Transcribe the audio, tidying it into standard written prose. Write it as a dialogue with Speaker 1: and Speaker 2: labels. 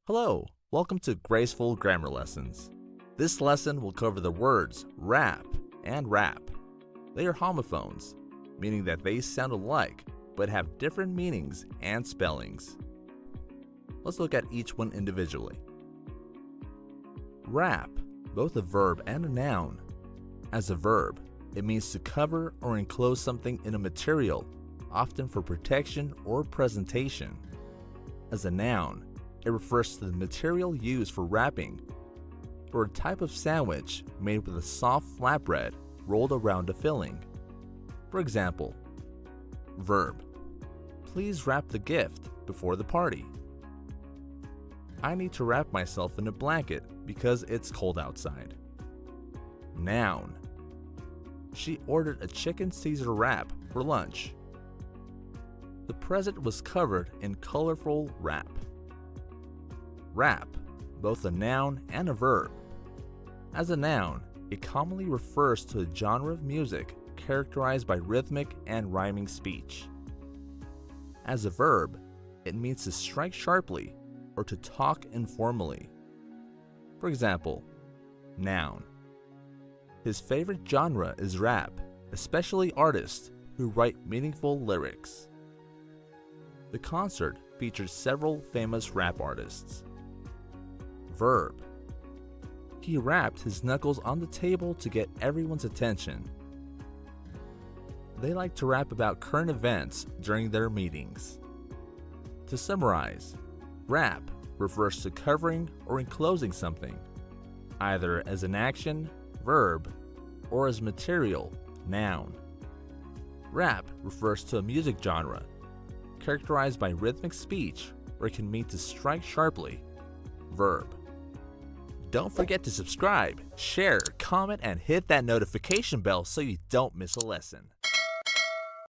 Speaker 1: Hello, welcome to Graceful Grammar Lessons. This lesson will cover the words rap and rap. They are homophones, meaning that they sound alike but have different meanings and spellings. Let's look at each one individually. Wrap, both a verb and a noun. As a verb, it means to cover or enclose something in a material, often for protection or presentation. As a noun, it refers to the material used for wrapping, or a type of sandwich made with a soft flatbread rolled around a filling. For example, verb: please wrap the gift before the party. I need to wrap myself in a blanket because it's cold outside. Noun: she ordered a chicken Caesar wrap for lunch. The present was covered in colorful wrap. Rap, both a noun and a verb. As a noun, it commonly refers to a genre of music characterized by rhythmic and rhyming speech. As a verb, it means to strike sharply or to talk informally. For example, noun: his favorite genre is rap, especially artists who write meaningful lyrics. The concert featured several famous rap artists. Verb: he rapped his knuckles on the table to get everyone's attention. They like to rap about current events during their meetings. To summarize, rap refers to covering or enclosing something, either as an action, verb, or as material, noun. Rap refers to a music genre, characterized by rhythmic speech, or it can mean to strike sharply, verb. Don't forget to subscribe, share, comment, and hit that notification bell so you don't miss a lesson.